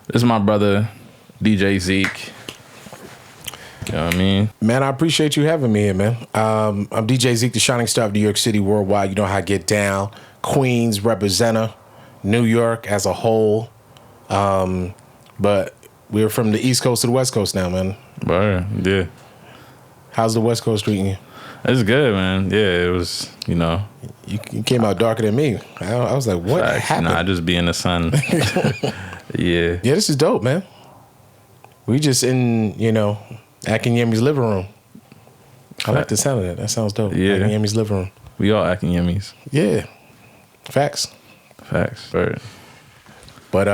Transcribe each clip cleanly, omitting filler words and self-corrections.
This is my brother, DJ Zeke. You know what I mean? Man, I appreciate you having me here, man. I'm DJ Zeke, the shining star of New York City worldwide. You know how I get down. Queens representer, New York as a whole. But we're from the East Coast to the West Coast now, man. Right, yeah. How's the West Coast treating you? It's good, man. Yeah, it was, you know. You came out darker than me. I was like, what happened? Nah, I just be in the sun. Yeah. Yeah, this is dope, man. We just in, AKINYEMI'S living room. I like the sound of that. That sounds dope. Yeah. AKINYEMI'S living room. We all AKINYEMI'S. Yeah. Facts. Right. But,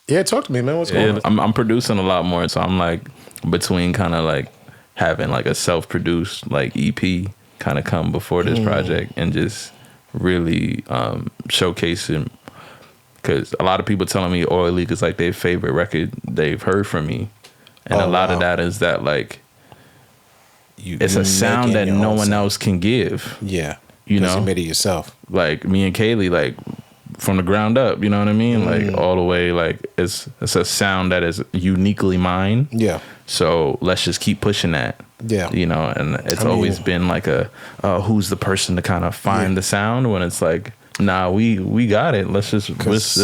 yeah, talk to me, man. What's going on? I'm producing a lot more, so I'm like between kind of like having like a self-produced like EP kind of come before this project and just really showcasing, because a lot of people telling me Oily is like their favorite record they've heard from me, and a lot of that is that like it's a sound that no one else can give. Yeah, you know, you made it yourself. Like me and KAYLI, like from the ground up. You know what I mean? Like all the way. Like it's a sound that is uniquely mine. Yeah. So let's just keep pushing that. Yeah. You know, and it's always been like who's the person to kind of find the sound when it's like, nah, we got it. Let's just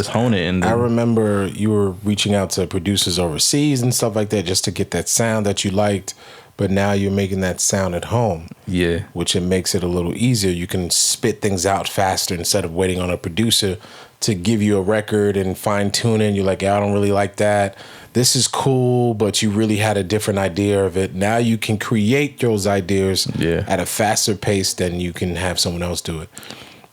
hone it. And I remember you were reaching out to producers overseas and stuff like that just to get that sound that you liked, but now you're making that sound at home. Yeah. Which it makes it a little easier. You can spit things out faster instead of waiting on a producer to give you a record and fine tune it. You're like, yeah, I don't really like that. This is cool, but you really had a different idea of it. Now you can create those ideas at a faster pace than you can have someone else do it.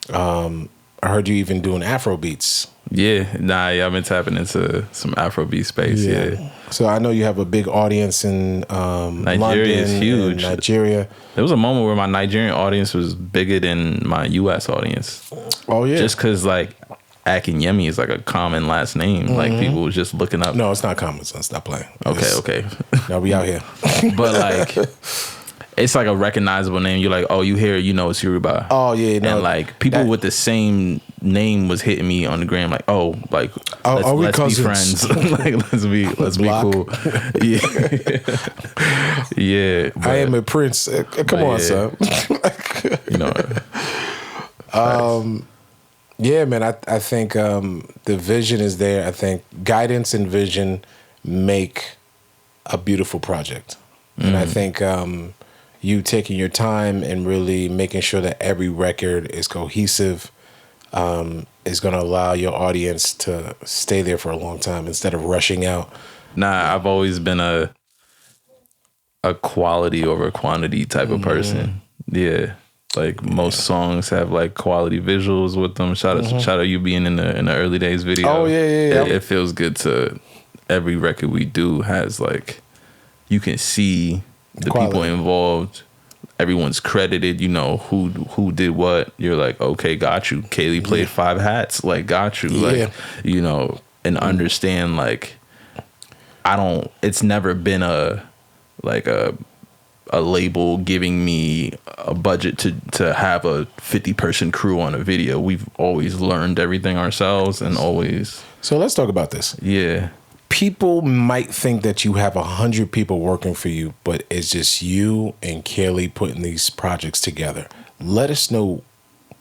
I heard you even doing Afro beats. Yeah, I've been tapping into some Afrobeat space. Yeah. So I know you have a big audience in Nigeria. London is huge. Nigeria. There was a moment where my Nigerian audience was bigger than my U.S. audience. Oh yeah. Just because like AKINYEMI is like a common last name. Like people was just looking up. No, it's not common. So stop playing. Okay. Now we out here. But like, it's like a recognizable name. You're like, oh, you hear it, you know it's Yoruba. Oh yeah, no. And like people with the same name was hitting me on the gram, like, oh, like let's be friends. Like let's be cool. Yeah. I am a prince. Come on, son. You know. Yeah, man. I think the vision is there. I think guidance and vision make a beautiful project, and I think you taking your time and really making sure that every record is cohesive is going to allow your audience to stay there for a long time instead of rushing out. Nah, I've always been a quality over quantity type of person. Yeah. Like most songs have like quality visuals with them. Shout out you being in the early days video. Oh yeah. It feels good to every record we do has like, you can see the quality. People involved. Everyone's credited. You know who did what. You're like, okay, got you. KAYLI played 5 hats. Like, got you. Like, you know, and understand like, it's never been a label giving me a budget to have a 50-person crew on a video. We've always learned everything ourselves and always. So let's talk about this. Yeah. People might think that you have 100 people working for you, but it's just you and KAYLI putting these projects together. Let us know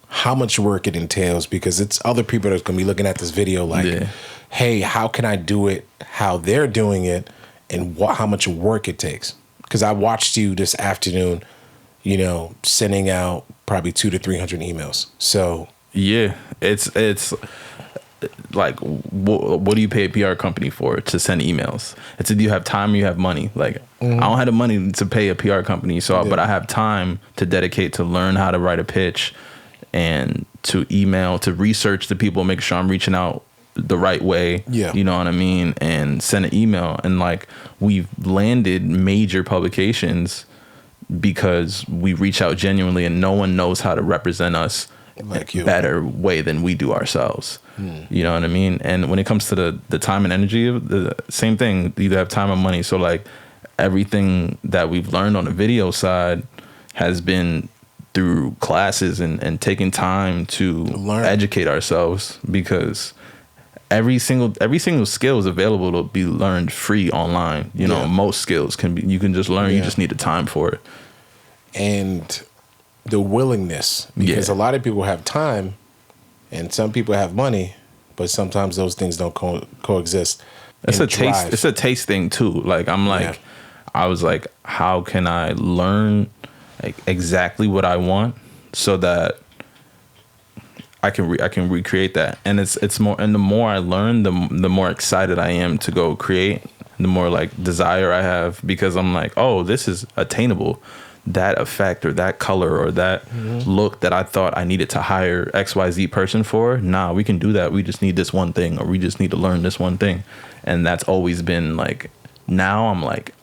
how much work it entails, because it's other people that's going to be looking at this video like, hey, how can I do it how they're doing it, and how much work it takes? Because I watched you this afternoon, sending out probably 200 to 300 emails. So yeah, it's like, what do you pay a PR company for to send emails? It's either you have time or you have money. Like I don't have the money to pay a PR company, but I have time to dedicate to learn how to write a pitch and to email, to research the people, make sure I'm reaching out the right way. Yeah. You know what I mean? And send an email. And like, we've landed major publications because we reach out genuinely, and no one knows how to represent us like a better way than we do ourselves. You know what I mean? And when it comes to the time and energy, the same thing. You either have time or money. So like, everything that we've learned on the video side has been through classes and taking time to educate ourselves, because every single skill is available to be learned free online. You know, most skills you can just learn. You just need the time for it. And the willingness, because a lot of people have time and some people have money, but sometimes those things don't coexist. It's a taste thing too. Like I'm like, I was like, how can I learn like exactly what I want so that I can recreate that. And it's more, and the more I learn, the more excited I am to go create, the more like desire I have, because I'm like, oh, this is attainable. That effect or that color or that look that I thought I needed to hire XYZ person for, nah, we can do that. We just need this one thing, or we just need to learn this one thing. And that's always been like, now I'm like,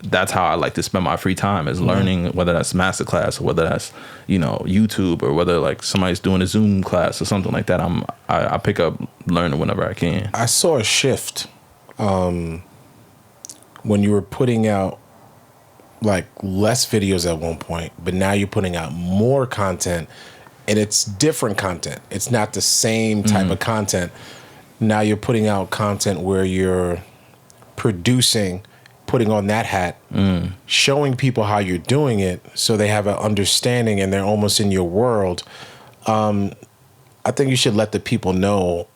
that's how I like to spend my free time, is learning, whether that's masterclass or whether that's, you know, YouTube, or whether like somebody's doing a Zoom class or something like that. I pick up learning whenever I can. I saw a shift when you were putting out like less videos at one point, but now you're putting out more content, and it's different content. It's not the same type of content. Now you're putting out content where you're producing, putting on that hat, showing people how you're doing it so they have an understanding and they're almost in your world. I think you should let the people know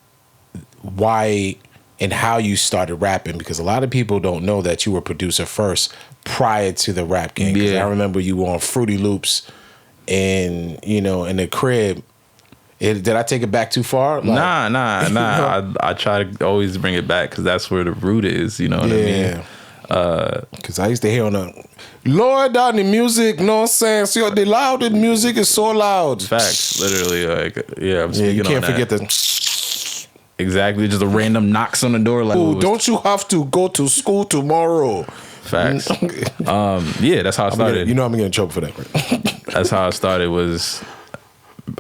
why and how you started rapping, because a lot of people don't know that you were a producer first prior to the rap game. I remember you were on Fruity Loops and, you know, in the crib. Did I take it back too far? Like, nah. I try to always bring it back, because that's where the root is, you know what I mean? Because I used to hear on the lower down the music, no sense. Yo, the loud music is so loud. Facts, literally, like I'm speaking you can't on forget that. Exactly, just a random knocks on the door. Like, oh, don't you have to go to school tomorrow? Facts. That's how I started. I'm gonna get in trouble for that. Right? That's how I started. Was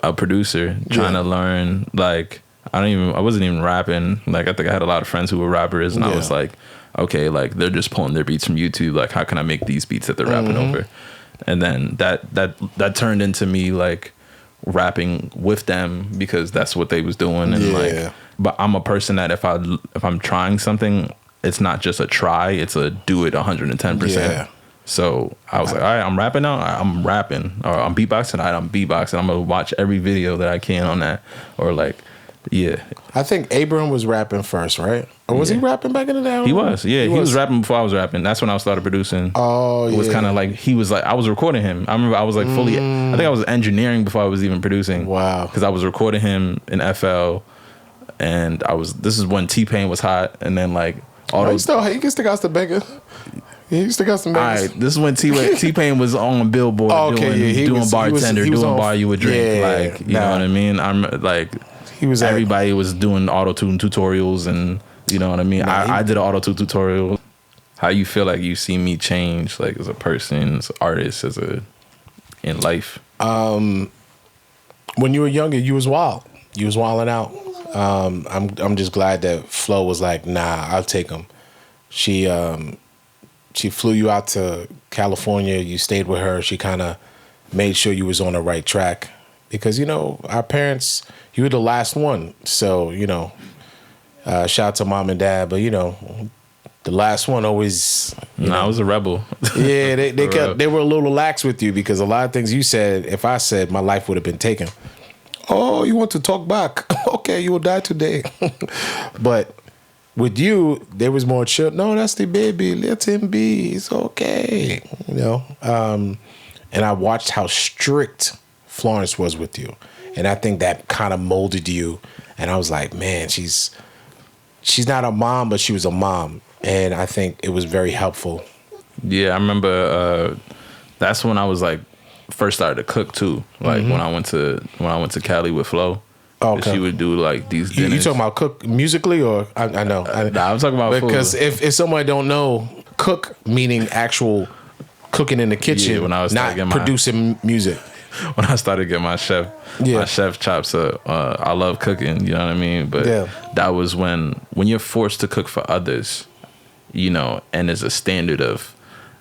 a producer trying to learn. Like, I wasn't even rapping. Like, I think I had a lot of friends who were rappers, and I was like, okay, like they're just pulling their beats from YouTube. Like, how can I make these beats that they're rapping over? And then that turned into me like rapping with them, because that's what they was doing. And like, but I'm a person that if I'm trying something, it's not just a try, it's a do it 110%. So I was like, all right, I'm rapping now, I'm rapping, or I'm beatboxing, all right, I'm beatboxing. I'm gonna watch every video that I can on that, or like, I think Abraham was rapping first, right? Or was he rapping back in the day? He was, he was rapping before I was rapping. That's when I started producing. Oh, it was kind of like, he was like, I was recording him. I remember I was like fully, I think I was engineering before I was even producing. Wow. Because I was recording him in FL, and this is when T-Pain was hot, and then like all those. He can stick out the bangers. He still got some bangers. All right, this is when T-Pain was on Billboard doing bartender, doing Bar You a Drink. Like, you know what I mean? I'm like, everybody was doing auto-tune tutorials, and you know what I mean? I did an auto-tune tutorial. How you feel like you see me change, like as a person, as an artist, in life? When you were younger, you was wild. You was wilding out. I'm just glad that Flo was like, nah, I'll take him. She flew you out to California. You stayed with her. She kind of made sure you was on the right track, because, you know, our parents, you were the last one. So, you know, shout out to mom and dad, but, you know, the last one always. I was a rebel. Yeah, they were a little lax with you, because a lot of things you said, if I said, my life would have been taken. Oh, you want to talk back? Okay, you will die today. But with you, there was more chill. No, that's the baby. Let him be. It's okay. You know. And I watched how strict Florence was with you, and I think that kind of molded you. And I was like, man, she's not a mom, but she was a mom, and I think it was very helpful. Yeah, I remember. That's when I was like first started to cook too. Like when I went to Cali with Flo. Okay. She would do like these dinners. You talking about cook musically, or I know? Nah, I'm talking about because food. If somebody don't know, cook meaning actual cooking in the kitchen, when I was not producing music. When I started getting my chef chops up, I love cooking. You know what I mean? But that was when you're forced to cook for others, you know, and there's a standard of,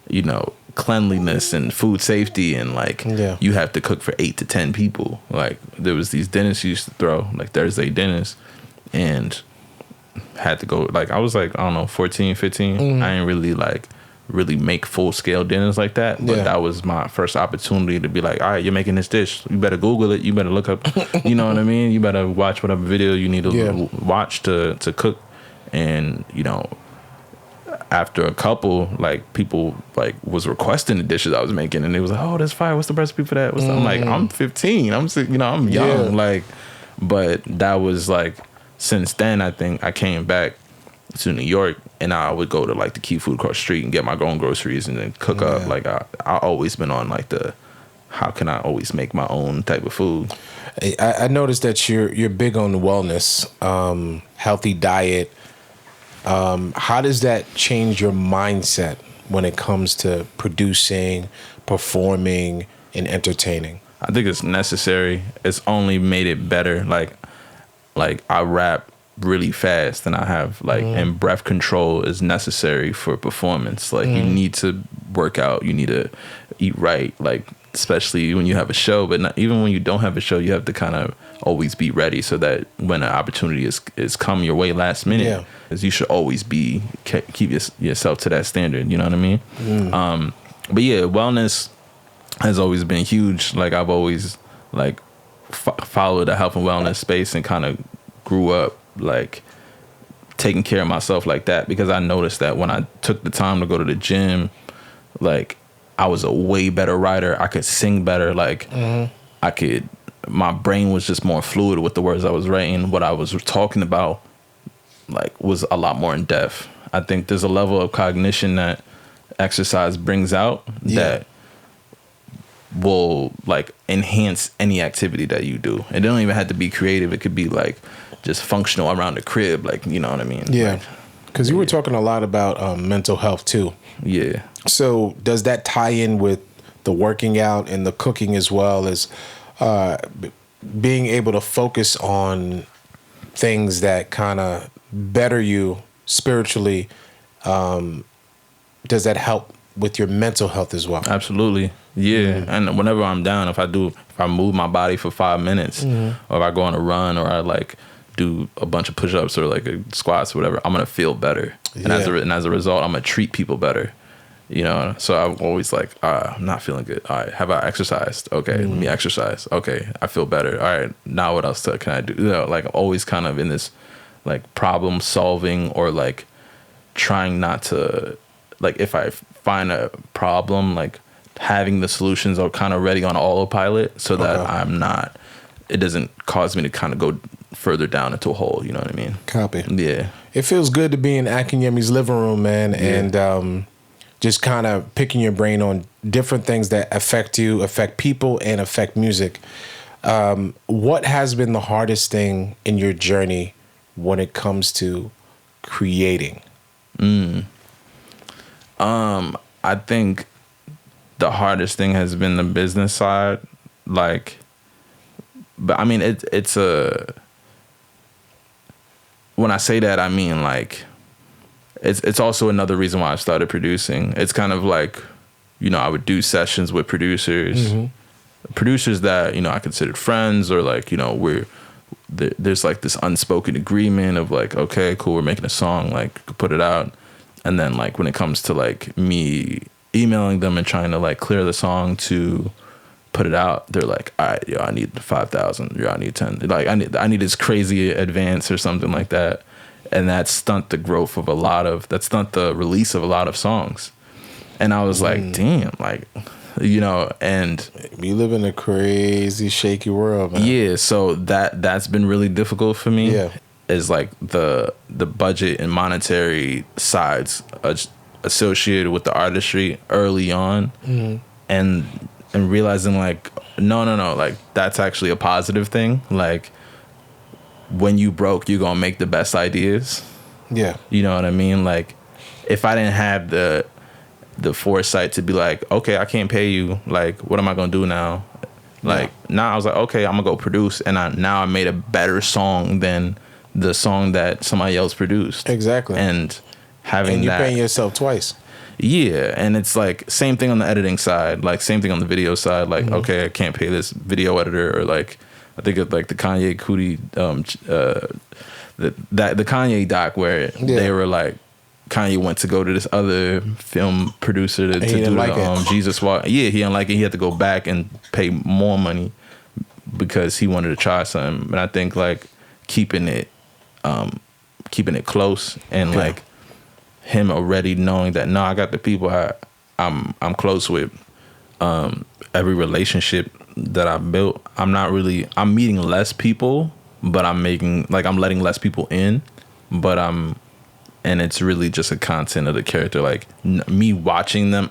you know, cleanliness and food safety, and like you have to cook for 8 to 10 people. Like there was these dinners she used to throw, like Thursday dinners, and had to go, like I was like, I don't know, 14, 15. I didn't really make full scale dinners like that, but that was my first opportunity to be like, all right, you're making this dish, you better Google it, you better look up, you know what I mean, you better watch whatever video you need to watch to cook. And you know, after a couple, like people like was requesting the dishes I was making, and they was like, oh, that's fire, what's the recipe for that? I'm like, I'm 15, I'm young, like, but that was like, since then I think I came back to New York, and I would go to like the Key Food across the street and get my own groceries and then cook up. Like I always been on like the, how can I always make my own type of food. I noticed that you're big on wellness, healthy diet. How does that change your mindset when it comes to producing, performing, and entertaining? I think it's necessary. It's only made it better. Like I rap really fast, and I have like, and breath control is necessary for performance. Like you need to work out, you need to eat right, like especially when you have a show, but not, even when you don't have a show, you have to kind of always be ready, so that when an opportunity is come your way last minute, you should always be keep yourself to that standard, you know what I mean? But yeah, wellness has always been huge. Like I've always like followed the health and wellness space and kind of grew up like taking care of myself like that, because I noticed that when I took the time to go to the gym, like I was a way better writer. I could sing better. Like my brain was just more fluid with the words I was writing. What I was talking about like was a lot more in depth. I think there's a level of cognition that exercise brings out that will like enhance any activity that you do. It don't even have to be creative. It could be like just functional around the crib, like, you know what I mean? Yeah, because you were talking a lot about mental health too. Yeah. So does that tie in with the working out and the cooking, as well as being able to focus on things that kind of better you spiritually? Does that help with your mental health as well? Absolutely. Yeah. And whenever I'm down, if I move my body for 5 minutes, or if I go on a run, or I like do a bunch of push-ups or like squats or whatever, I'm gonna feel better. And as a result, I'm gonna treat people better. You know, so I'm always like, I'm not feeling good. All right, have I exercised? Okay, let me exercise. Okay, I feel better. All right, now what else can I do? You know, like I'm always kind of in this like problem solving, or like trying not to, like if I find a problem, like having the solutions are kind of ready on autopilot, so that I'm not, it doesn't cause me to kind of go further down into a hole, you know what I mean? Copy. Yeah. It feels good to be in AKINYEMI'S living room, man, and just kind of picking your brain on different things that affect you, affect people, and affect music. What has been the hardest thing in your journey when it comes to creating? I think the hardest thing has been the business side. Like, but I mean, it's a, when I say that, I mean like, it's also another reason why I started producing. It's kind of like, you know, I would do sessions with producers that, you know, I considered friends, or like, you know, there's like this unspoken agreement of like, okay, cool, we're making a song, like put it out. And then like when it comes to like me emailing them and trying to like clear the song to put it out, they're like, all right, yo, I need 5,000, yo, I need 10, like I need this crazy advance or something like that. And that stunt the release of a lot of songs. And I was like, damn, like, you know, and we live in a crazy, shaky world, man. Yeah, so that's been really difficult for me. Yeah. Is like the budget and monetary sides associated with the artistry early on, and realizing like, no, like that's actually a positive thing. Like when you broke, you gonna make the best ideas. Yeah, you know what I mean. Like if I didn't have the foresight to be like, okay, I can't pay you, like what am I gonna do now? Like now I was like, okay, I'm gonna go produce, and I made a better song than the song that somebody else produced. Exactly. And having you're that, paying yourself twice. Yeah, and it's like same thing on the editing side, like same thing on the video side. Like okay, I can't pay this video editor, or like I think of like the Kanye Cudi the Kanye doc where they were like, Kanye went to go to this other film producer to do the Jesus Walk. Yeah, he didn't like it. He had to go back and pay more money because he wanted to try something. But I think like keeping it close and like him already knowing that I got the people I'm close with. Every relationship that I built, I'm meeting less people, but I'm letting less people in, but and it's really just a content of the character. Like me watching them,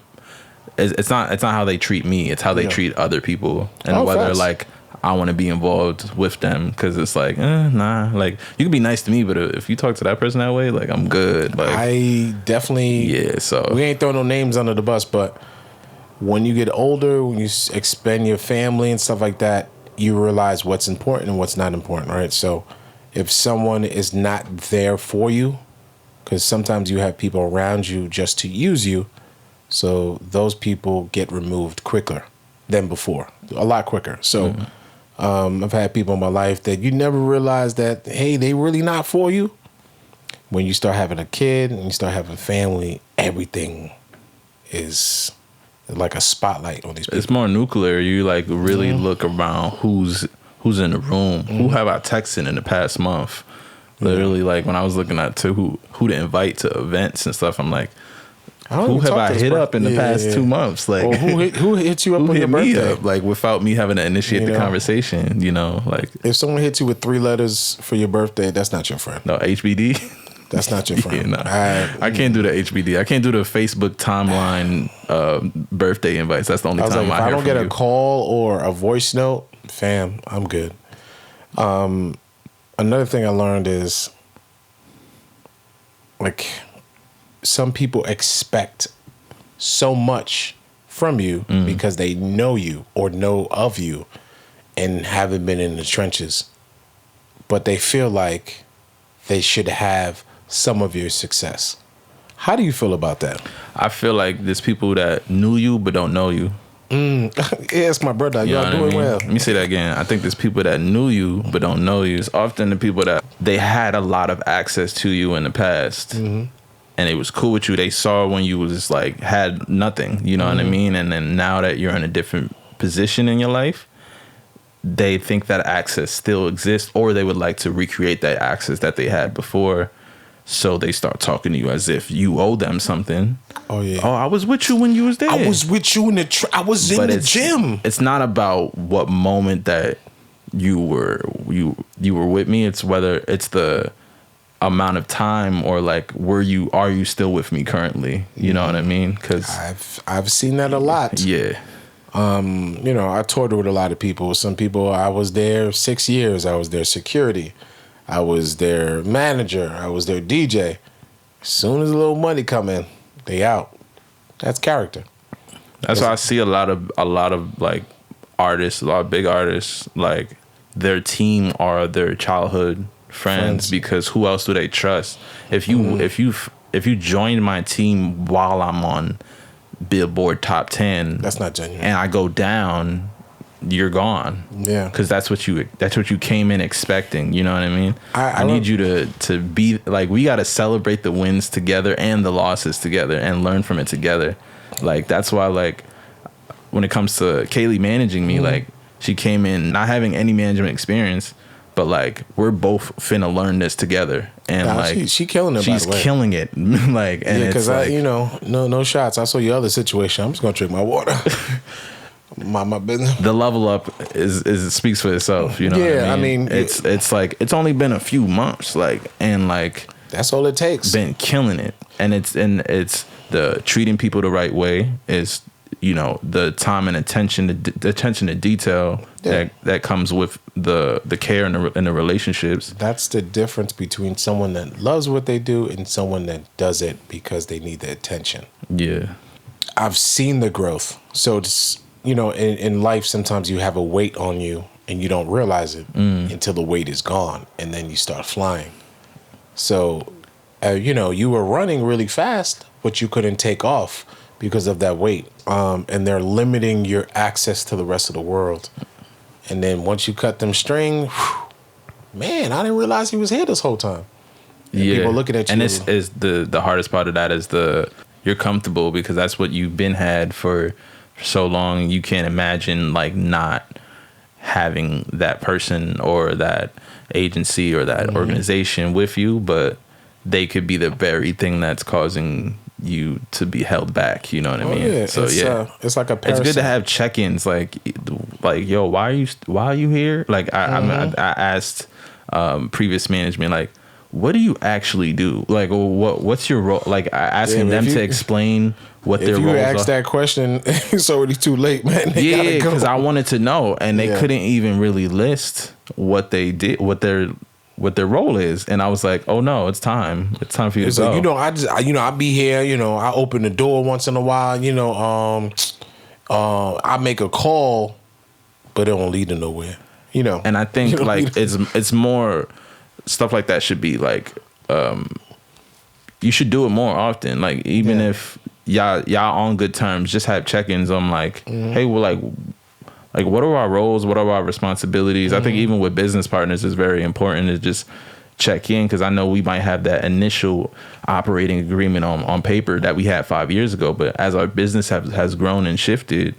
it's not how they treat me. It's how they treat other people, and whether facts. Like I want to be involved with them, because it's like nah. Like you can be nice to me, but if you talk to that person that way, like I'm good. Like I definitely So we ain't throwing no names under the bus, but when you get older, when you expand your family and stuff like that, you realize what's important and what's not important, right? So if someone is not there for you, because sometimes you have people around you just to use you, so those people get removed quicker than before, a lot quicker. So I've had people in my life that you never realize that, hey, they really not for you. When you start having a kid and you start having family, everything is like a spotlight on these people. It's more nuclear. You like really look around who's in the room. Who have I texted in the past month? Literally, like when I was looking at who to invite to events and stuff, I'm like, who have I hit up in the past 2 months? Like, or who hit you up on your birthday? Up, like without me having to initiate the conversation, like if someone hits you with 3 letters for your birthday, that's not your friend. No, HBD. That's not your friend. I can't do the HBD. I can't do the Facebook timeline birthday invites. That's the only time if I don't get a call or a voice note, fam, I'm good. Another thing I learned is, like, some people expect so much from you because they know you or know of you and haven't been in the trenches, but they feel like they should have some of your success. How do you feel about that? I feel like there's people that knew you but don't know you. Yes, my brother. Y'all doing well. Let me say that again. I think there's people that knew you but don't know you. It's often the people that they had a lot of access to you in the past, and it was cool with you. They saw when you was like had nothing. You know what I mean? And then now that you're in a different position in your life, they think that access still exists, or they would like to recreate that access that they had before. So they start talking to you as if you owe them something. Oh yeah. Oh, I was with you when you was there. I was with you in the. I was in the gym. It's not about what moment that you were with me. It's whether it's the amount of time, or like are you still with me currently? You know what I mean? Because I've seen that a lot. Yeah. I toured with a lot of people. Some people, I was there 6 years. I was their security. I was their manager. I was their DJ. As soon as a little money come in, they out. That's character. That's why I see a lot of like artists, a lot of big artists, like their team are their childhood friends. Because who else do they trust? If you join my team while I'm on Billboard Top 10, that's not genuine, and I go down, you're gone. Yeah, because that's what you came in expecting. You know what I mean? I need you to be like, we got to celebrate the wins together and the losses together and learn from it together. Like that's why, like when it comes to KAYLI managing me, like she came in not having any management experience, but like we're both finna learn this together, and like she killing it. She's killing it. Like, and because no shots. I saw your other situation. I'm just gonna drink my water. My business. The level up is speaks for itself. You know. Yeah, what I mean, it's like it's only been a few months, like, and like that's all it takes. Been killing it, and it's the treating people the right way is, the time and attention, the attention to detail that comes with the care and the relationships. That's the difference between someone that loves what they do and someone that does it because they need the attention. Yeah, I've seen the growth. So it's, in life, sometimes you have a weight on you and you don't realize it until the weight is gone, and then you start flying. So, you were running really fast, but you couldn't take off because of that weight. And they're limiting your access to the rest of the world. And then once you cut them string, man, I didn't realize he was here this whole time. And yeah, people looking at you. and it's is the hardest part of that is you're comfortable because that's what you've been had for so long. You can't imagine like not having that person or that agency or that organization with you, but they could be the very thing that's causing you to be held back. You know what I mean? Yeah. So it's like a parasite. it's good to have check-ins. Like yo, why are you here? Like I asked previous management, like, what do you actually do? Like, what's your role? Like, asking them to explain what their roles are. If you ask that question, it's already too late, man. Yeah, because I wanted to know, and they couldn't even really list what they did, what their role is, and I was like, oh no, it's time. It's time for you to go. Like, I be here. I open the door once in a while. I make a call, but it don't lead to nowhere. And I think like it's more. Stuff like that should be like, you should do it more often. Like even if y'all on good terms, just have check-ins on like, hey, well, like what are our roles? What are our responsibilities? I think even with business partners, it's very important to just check in because I know we might have that initial operating agreement on paper that we had 5 years ago, but as our business has grown and shifted,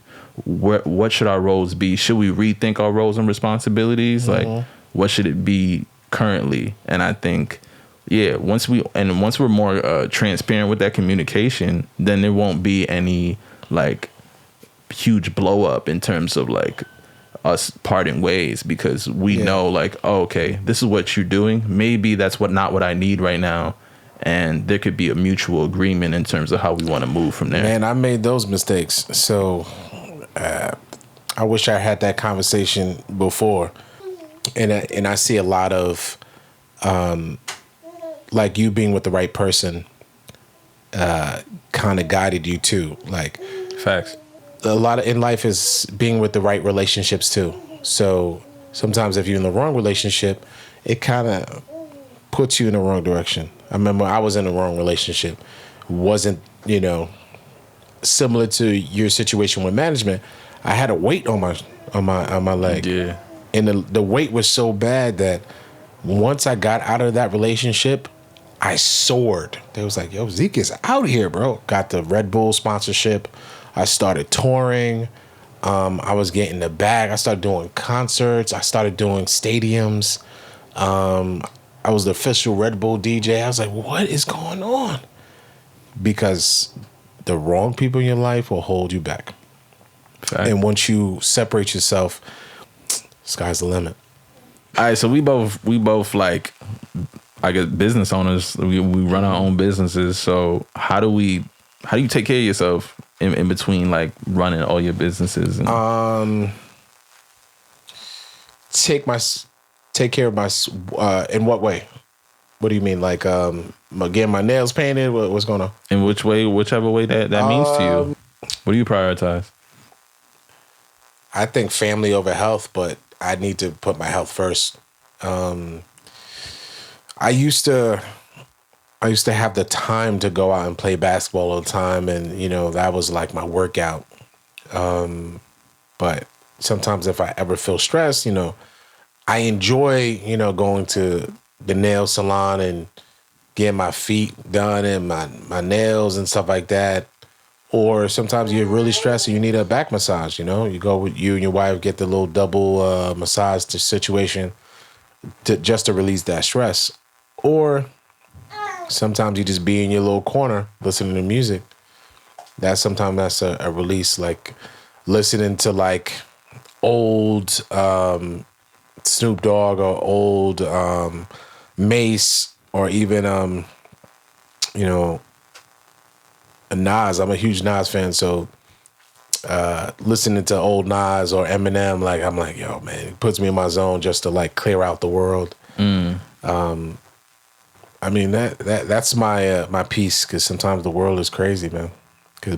what should our roles be? Should we rethink our roles and responsibilities? Like what should it be currently? And I think once we're more transparent with that communication, then there won't be any like huge blow up in terms of like us parting ways because we know like, oh, okay, this is what you're doing, maybe that's not what I need right now, and there could be a mutual agreement in terms of how we want to move from there. Man, I made those mistakes, so I wish I had that conversation before. And I see a lot of, like you being with the right person, kind of guided you too. Like facts. A lot of in life is being with the right relationships too. So sometimes if you're in the wrong relationship, it kind of puts you in the wrong direction. I remember I was in the wrong relationship. Wasn't similar to your situation with management. I had a weight on my leg. Yeah. And the weight was so bad that once I got out of that relationship, I soared. They was like, yo, Zeke is out here, bro. Got the Red Bull sponsorship. I started touring. I was getting the bag. I started doing concerts. I started doing stadiums. I was the official Red Bull DJ. I was like, what is going on? Because the wrong people in your life will hold you back. Fact. And once you separate yourself, sky's the limit. All right, so we both like, I guess, business owners. We run our own businesses. So how do you take care of yourself in between like running all your businesses? Take care of my. In what way? What do you mean? Like getting my nails painted? What's going on? In whichever way that means to you. What do you prioritize? I think family over health, but I need to put my health first. I used to have the time to go out and play basketball all the time, and that was like my workout. But sometimes if I ever feel stressed, I enjoy going to the nail salon and getting my feet done and my nails and stuff like that. Or sometimes you're really stressed and you need a back massage, You go with you and your wife, get the little double massage situation just to release that stress. Or sometimes you just be in your little corner listening to music. Sometimes that's a release, like listening to like old Snoop Dogg or old Mace or even Nas. I'm a huge Nas fan, so listening to old Nas or Eminem, like I'm like, yo, man, it puts me in my zone just to like clear out the world. I mean that's my piece, because sometimes the world is crazy, man.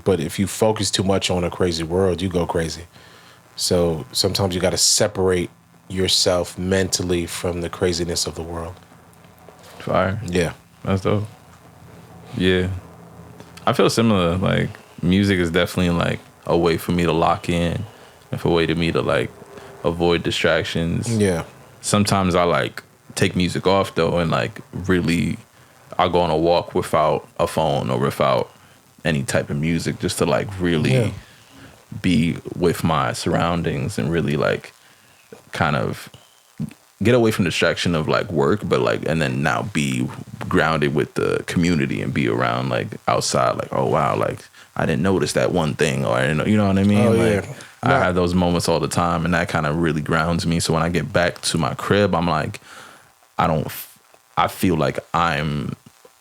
But if you focus too much on a crazy world, you go crazy. So sometimes you got to separate yourself mentally from the craziness of the world. Fire. Yeah, that's dope. Yeah. I feel similar. Like music is definitely like a way for me to lock in, and for a way to me to like avoid distractions. Yeah. Sometimes I like take music off though, and like really, I'll go on a walk without a phone or without any type of music, just to like really be with my surroundings and really like kind of get away from the distraction of like work, but like, and then now be grounded with the community and be around like outside, like, oh wow, like I didn't notice that one thing, or I didn't know, you know what I mean? Oh, like yeah. I have those moments all the time, and that kind of really grounds me. So when I get back to my crib, I'm like, I feel like I'm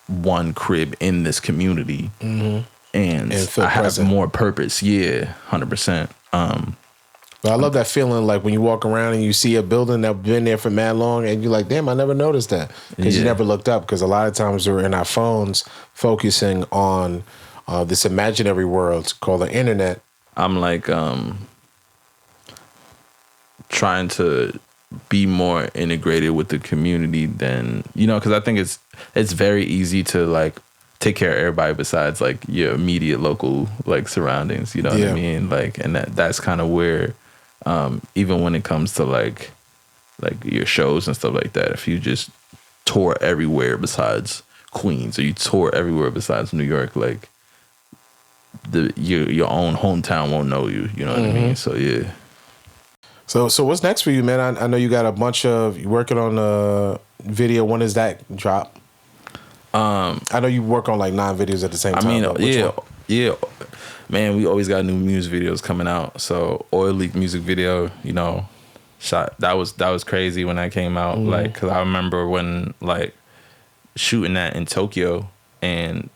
one crib in this community, and I have more purpose. Yeah, 100%. But I love that feeling, like when you walk around and you see a building that's been there for mad long, and you're like, damn, I never noticed that, because you never looked up. Because a lot of times we're in our phones focusing on this imaginary world called the internet. I'm like trying to be more integrated with the community than, you know, because I think it's very easy to like take care of everybody besides like your immediate local like surroundings, you know what I mean? Like, and that's kind of where even when it comes to like your shows and stuff like that, if you just tour everywhere besides Queens, or you tour everywhere besides New York, like your own hometown won't know you, you know what I mean? So yeah. So what's next for you, man? I know you got a bunch of, you working on a video. When does that drop? I know you work on like 9 videos at the same time. I mean, yeah, man, we always got new music videos coming out. So Oil Leak music video, you know, that was crazy when that came out. Like, cause I remember when like shooting that in Tokyo, and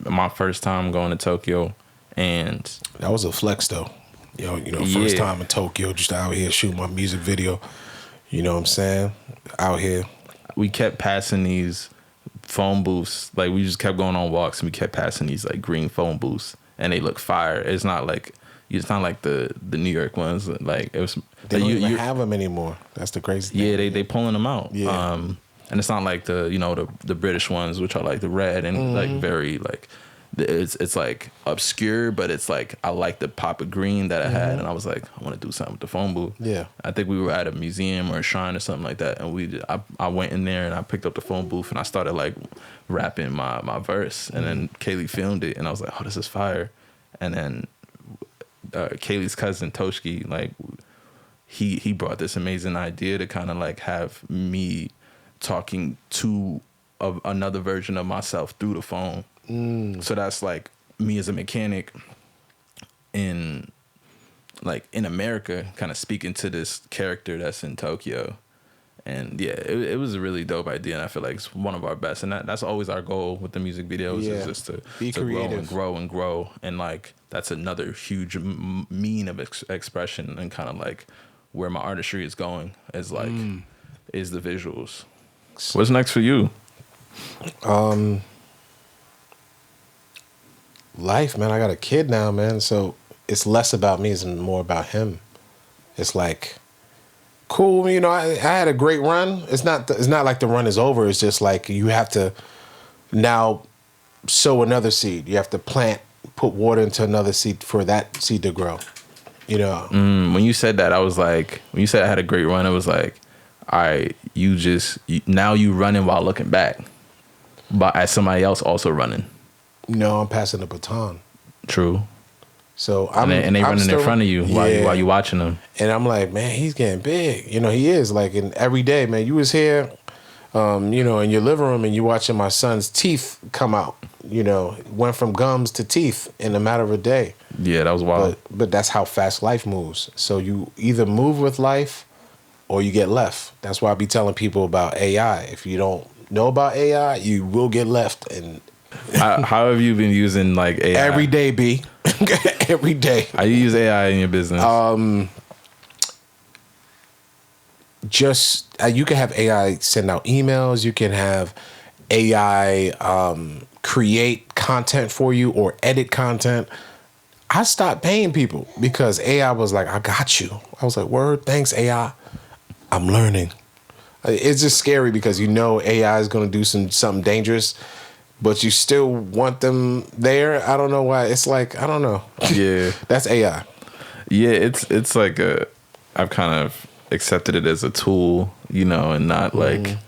my first time going to Tokyo, and that was a flex though. You know, first time in Tokyo, just out here shooting my music video. You know what I'm saying? Out here. We kept passing these phone booths. Like, we just kept going on walks, and we kept passing these like green phone booths, and they look fire. It's not like the New York ones. Like, it was. They don't even have them anymore. That's the crazy thing. Yeah, they pulling them out. Yeah. And it's not like the British ones, which are like the red and like very like. It's like obscure, but it's like I like the pop of green that I had, and I was like, I want to do something with the phone booth. Yeah, I think we were at a museum or a shrine or something like that, and I went in there and I picked up the phone booth and I started like rapping my verse, and then KAYLI filmed it, and I was like, oh, this is fire. And then KAYLI's cousin Toshki, like he brought this amazing idea to kind of like have me talking to another version of myself through the phone. So that's like me as a mechanic in America, kind of speaking to this character that's in Tokyo. And yeah, it was a really dope idea, and I feel like it's one of our best. And that's always our goal with the music videos, is just to grow and grow. And like that's another huge mean of expression, and kind of like where my artistry is going is like is the visuals. What's next for you? Life, man. I got a kid now, man. So it's less about me, it's more about him. It's like, cool, you know, I had a great run. It's not like the run is over. It's just like you have to now sow another seed. You have to put water into another seed for that seed to grow. You know. When you said that, I was like, when you said I had a great run, it was like, all right, now you running while looking back, but as somebody else also running. No, I'm passing the baton. True. So they running in front of you while you watching them. And I'm like, man, he's getting big. You know, he is. Like, in every day, man, you was here, you know, in your living room, and you watching my son's teeth come out. You know, went from gums to teeth in a matter of a day. Yeah, that was wild. But that's how fast life moves. So you either move with life or you get left. That's why I be telling people about AI. If you don't know about AI, you will get left. And how have you been using like AI? Every day, B. Every day. How you use AI in your business? You can have AI send out emails. You can have AI create content for you or edit content. I stopped paying people because AI was like, I got you. I was like, word, thanks, AI. I'm learning. It's just scary because you know AI is going to do something dangerous, but you still want them there. I don't know why. It's like, I don't know. Yeah. That's AI. Yeah, it's like I've kind of accepted it as a tool, you know, and not like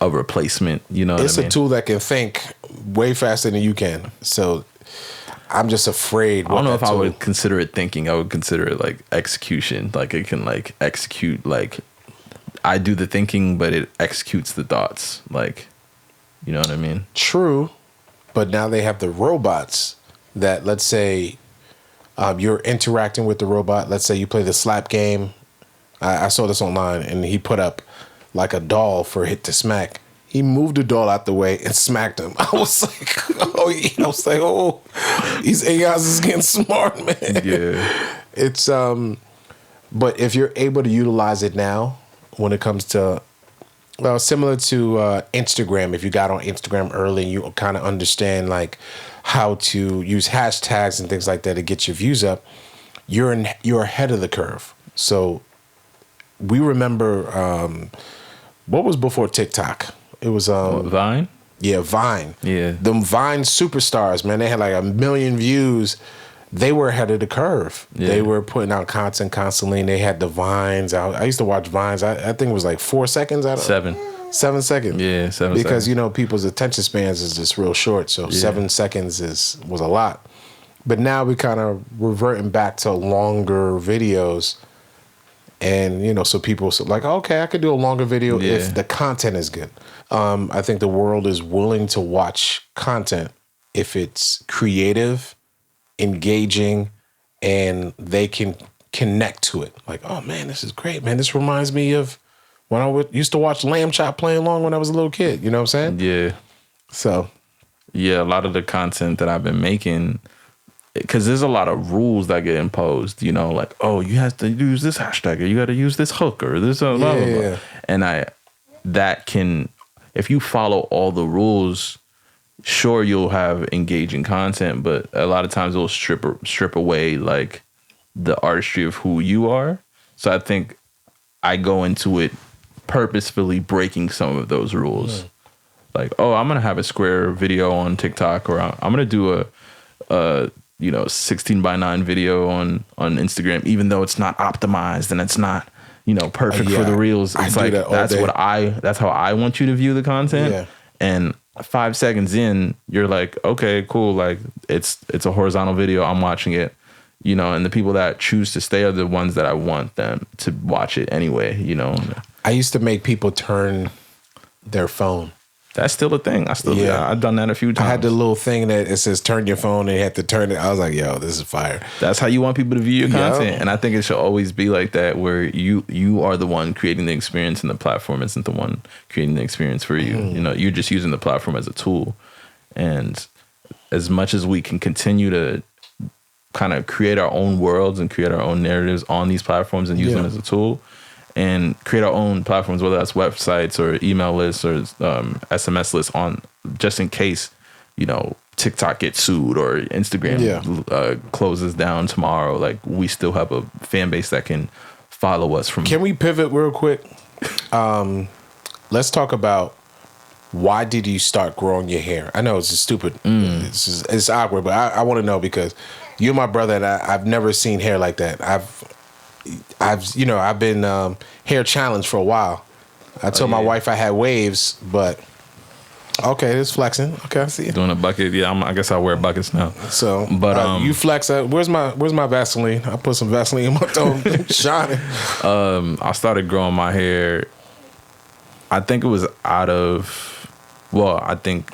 a replacement. You know what It's I mean? a tool that can think way faster than you can. So I'm just afraid. I don't know if I would consider it thinking. I would consider it like execution. Like it can like execute. Like I do the thinking, but it executes the thoughts. Like, you know what I mean? True, but now they have the robots that, let's say, you're interacting with the robot. Let's say you play the slap game. I saw this online, and he put up like a doll for hit to smack. He moved the doll out the way and smacked him. I was like, oh, these AIs is getting smart, man. Yeah. It's but if you're able to utilize it now, when it comes to, well, similar to Instagram, if you got on Instagram early and you kind of understand like how to use hashtags and things like that to get your views up, you're ahead of the curve. So we remember what was before TikTok? It was Vine? Yeah, Vine. Yeah. Them Vine superstars, man, they had like 1 million views. They were ahead of the curve. Yeah. They were putting out content constantly, and they had the Vines out. I used to watch Vines. I think it was like 4 seconds. 7. 7 seconds. Yeah, 7 because, seconds. you know, people's attention spans is just real short. So 7 seconds was a lot. But now we kind of reverting back to longer videos. And, you know, so people like, okay, I could do a longer video if the content is good. I think the world is willing to watch content if it's creative, engaging, and they can connect to it. Like, oh man, this is great, man. This reminds me of when I used to watch Lamb Chop playing along when I was a little kid. You know what I'm saying? Yeah. So. Yeah, a lot of the content that I've been making, because there's a lot of rules that get imposed, you know, like, oh, you have to use this hashtag, or you got to use this hook, or this, blah, blah, blah. And that can, if you follow all the rules, sure, you'll have engaging content, but a lot of times it'll strip away like the artistry of who you are. So I think I go into it purposefully breaking some of those rules. Like, oh, I'm gonna have a square video on TikTok, or I'm gonna do a 16:9 video on Instagram, even though it's not optimized and it's not, you know, perfect for the reels. It's like that's how I want you to view the content. Yeah. And 5 seconds in, you're like, okay, cool. Like it's a horizontal video. I'm watching it, you know, and the people that choose to stay are the ones that I want them to watch it anyway, you know. I used to make people turn their phone. That's still a thing. I've done that a few times. I had the little thing that it says turn your phone, and you had to turn it. I was like, yo, this is fire. That's how you want people to view your content. And I think it should always be like that, where you are the one creating the experience, and the platform isn't the one creating the experience for you. You know, you're just using the platform as a tool. And as much as we can continue to kind of create our own worlds and create our own narratives on these platforms and use them as a tool, and create our own platforms, whether that's websites or email lists or SMS lists, on just in case, you know, TikTok gets sued or Instagram closes down tomorrow. Like, we still have a fan base that can follow us from. Can we pivot real quick? Let's talk about, why did you start growing your hair? I know it's just stupid. It's awkward, but I want to know, because you're my brother, and I've never seen hair like that. I've been hair challenged for a while. I told my wife I had waves, but okay, it's flexing. Okay, I see it. Doing a bucket. Yeah, I guess I wear buckets now. So, but you flex. Where's my Vaseline? I put some Vaseline in my toe. Shining. I started growing my hair. I think it was out of. Well, I think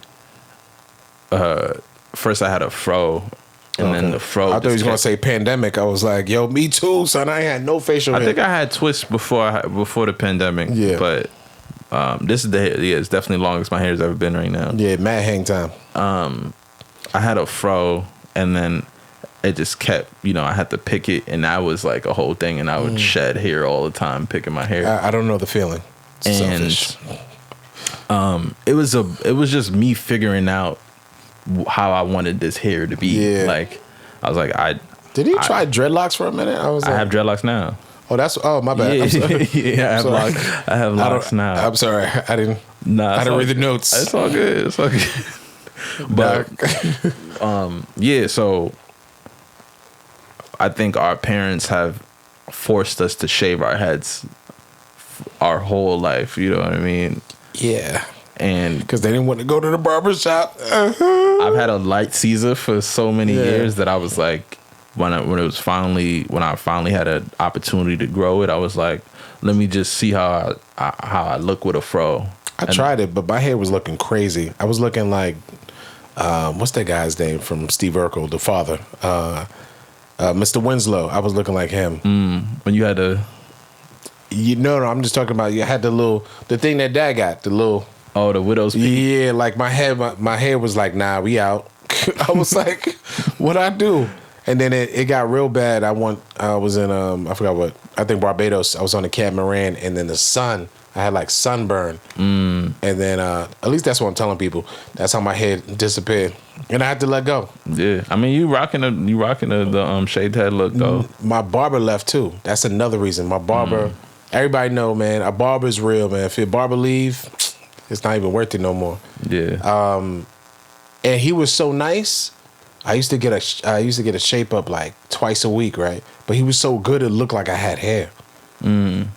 first I had a fro. And then the fro. I thought he was gonna say pandemic. I was like, "Yo, me too, son. I ain't had no facial hair." I think I had twists before the pandemic. Yeah, but this is it's definitely the longest my hair's ever been right now. Yeah, mad hang time. I had a fro, and then it just kept. You know, I had to pick it, and that was like a whole thing. And I would shed hair all the time, picking my hair. I don't know the feeling. It's selfish. It was just me figuring out how I wanted this hair to be. Yeah. Like, I was like, Did he try dreadlocks for a minute? I have dreadlocks now. Oh, my bad. Yeah, I'm sorry. Yeah, I have locks now. I'm sorry. I didn't read the notes. It's all good. It's all good. But yeah, so I think our parents have forced us to shave our heads our whole life. You know what I mean? Yeah. And because they didn't want to go to the barber shop. I've had a light Caesar for so many years that I was like, when I finally had an opportunity to grow it, I was like, let me just see how I look with a fro. I tried it, but my hair was looking crazy. I was looking like, what's that guy's name from Steve Urkel, the father? Mr. Winslow. I was looking like him. When you had to... No, I'm just talking about, you had the thing that Dad got, the little... Oh, the widow's peak? Yeah, like my hair was like, nah, we out. I was like, what'd I do? And then it got real bad. I was in, I forgot I think Barbados. I was on the catamaran, and then the sun, I had like sunburn. And then, at least that's what I'm telling people. That's how my hair disappeared. And I had to let go. Yeah. I mean, you rocking the shaved head look, though. My barber left, too. That's another reason. My barber, everybody know, man, a barber's real, man. If your barber leave, it's not even worth it no more. Yeah. And he was so nice. I used to get a shape up like twice a week, right? But he was so good it looked like I had hair.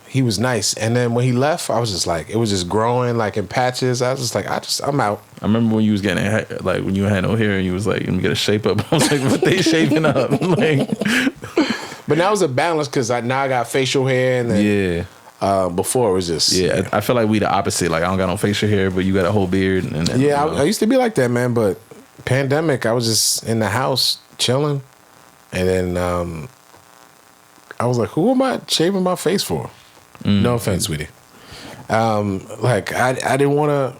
He was nice. And then when he left, I was just like, it was just growing like in patches. I was just like, I'm out. I remember when you was getting like when you had no hair and you was like, let me get a shape up. I was like, what they shaving up? Like, but now it's a balance because now I got facial hair and then before it was just I feel like we the opposite. Like I don't got no facial hair, but you got a whole beard. And I used to be like that, man. But pandemic, I was just in the house chilling, and then I was like, who am I shaving my face for? No offense, sweetie. Like I didn't want to.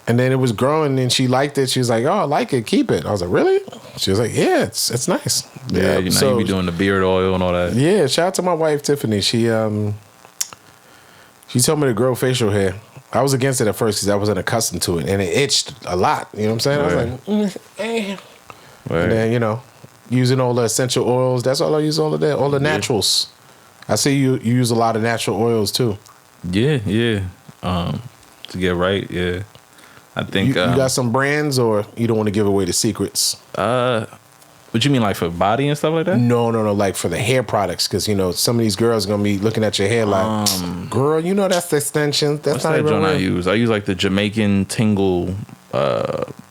And then it was growing, and she liked it. She was like, "Oh, I like it. Keep it." I was like, "Really?" She was like, "Yeah, it's nice." Yeah, you be doing the beard oil and all that. Yeah, shout out to my wife Tiffany. She told me to grow facial hair. I was against it at first because I wasn't accustomed to it, and it itched a lot. You know what I'm saying? Right. I was like, And then using all the essential oils. That's all I use. All the naturals. I see you use a lot of natural oils too. Yeah. To get right, yeah. I think you got some brands, or you don't want to give away the secrets. What you mean, like for body and stuff like that? No, like for the hair products, because some of these girls are gonna be looking at your hair like, girl, that's the extension. That's not even I use. I use like the Jamaican Tingle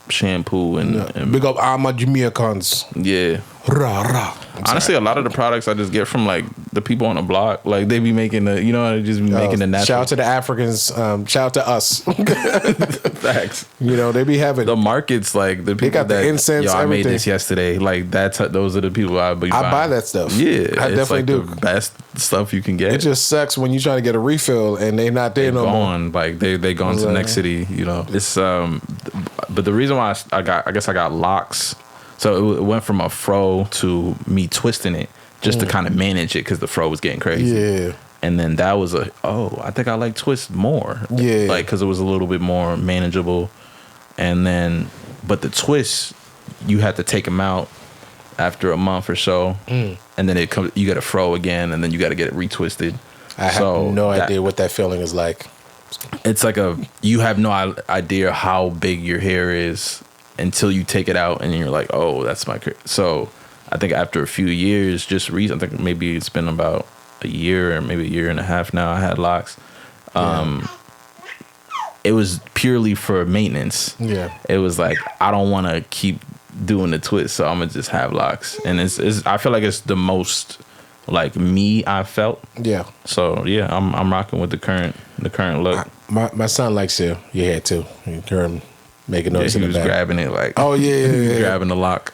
shampoo and big up all my Jamaicans. Yeah. Rah, rah. Honestly, a lot of the products I just get from like the people on the block. Like they be making they just be making the natural. Shout out to the Africans. Shout out to us. Facts. They be having the markets, like the people they got that, the incense. I everything. made this yesterday. Like those are the people I buy that stuff. Yeah, I definitely do. The best stuff you can get. It just sucks when you try to get a refill and they're not there no more. Like they gone to the next city. It's but the reason why I got locks. So it went from a fro to me twisting it just to kind of manage it because the fro was getting crazy. Yeah. And then that was I think I like twist more. Yeah. Like because it was a little bit more manageable. And then, but the twist, you had to take them out after a month or so. And then you get a fro again, and then you got to get it retwisted. I have no idea what that feeling is like. It's like you have no idea how big your hair is until you take it out and you're like, oh, that's my career. So I think after a few years, I think maybe it's been about a year or maybe a year and a half now, I had locks. It was purely for maintenance. Yeah. It was like, I don't want to keep doing the twist, so I'm going to just have locks. And I feel like it's the most like me I felt. Yeah. So yeah, I'm rocking with the current look. My son likes your hair too. You hear him making noise in the back. He was grabbing it like, oh yeah. Grabbing the lock.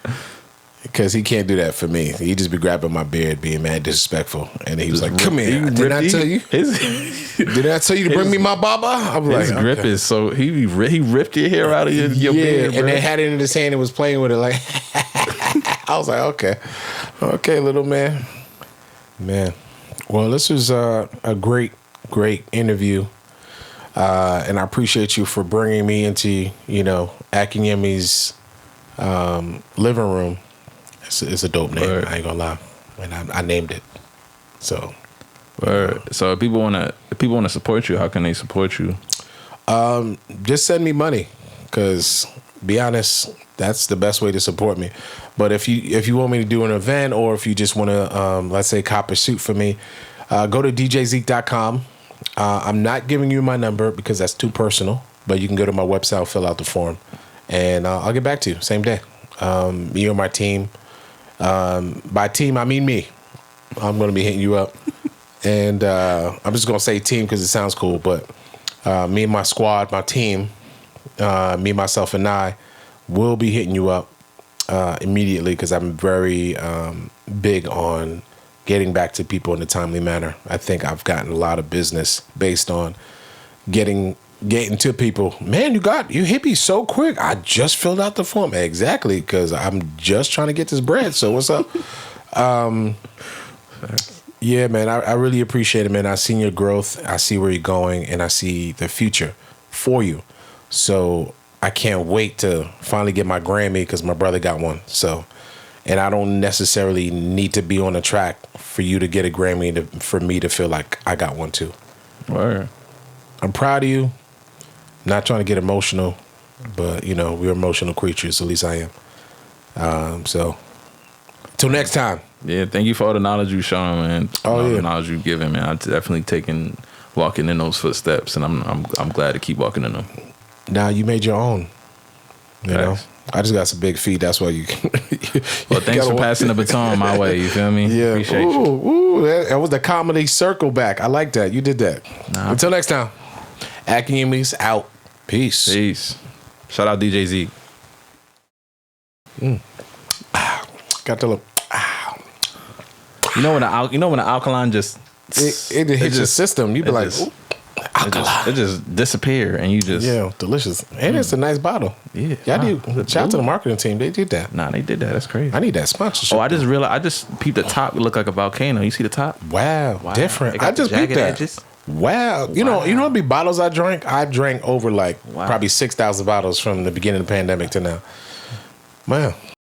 Because he can't do that for me. He just be grabbing my beard, being mad disrespectful. And he was like, come here. Did I tell you? Did I tell you to bring me my baba? I'm like, his grip is so, he ripped your hair out of your beard, bro. And then had it in his hand and was playing with it like, I was like, okay, little man. Man. Well, this was a great interview. And I appreciate you for bringing me into, AKINYEMI'S living room. It's a dope name. Word. I ain't gonna lie, and I named it. So, so if people wanna support you, how can they support you? Just send me money, cause be honest, that's the best way to support me. But if you want me to do an event, or if you just want to, let's say, cop a suit for me, go to DJZeke.com. I'm not giving you my number because that's too personal. but you can go to my website, fill out the form, and I'll get back to you same day. Me or my team. By team, I mean me. I'm going to be hitting you up. And I'm just going to say team because it sounds cool, but me and my squad, my team, me, myself, and I will be hitting you up immediately because I'm very big on getting back to people in a timely manner. I think I've gotten a lot of business based on getting to people. Man, you hit me so quick. I just filled out the form. Exactly, because I'm just trying to get this bread. So what's up? Yeah, man, I really appreciate it, man. I seen your growth. I see where you're going, and I see the future for you. So I can't wait to finally get my Grammy because my brother got one. So, and I don't necessarily need to be on the track for you to get a Grammy for me to feel like I got one too. Word. I'm proud of you. Not trying to get emotional, but you know, we're emotional creatures. At least I am. So, till next time. Yeah, thank you for all the knowledge you shown, man. All the knowledge you've given, man. I've definitely walking in those footsteps, and I'm glad to keep walking in them. Now you made your own. You know, I just got some big feet. That's why you. Well, thanks for passing the baton my way. You feel me? Yeah. Appreciate you. Ooh, that was the comedy circle back. I like that. You did that. Until next time, AKINYEMI'S out. Peace. Peace. Shout out DJ Zeke. Got the little. You know when the alkaline just it hits your system. You be like, alkaline. It just disappear, and you just delicious. And it's a nice bottle. Yeah, y'all do. Shout out to the marketing team. They did that. Nah, they did that. That's crazy. I need that sponsorship. Oh, I just realized. I just peeped the top. It looked like a volcano. You see the top? Wow. Different. I just peeped that. Edges. Wow. You know how many bottles I drank? I drank over probably 6,000 bottles from the beginning of the pandemic to now. Wow.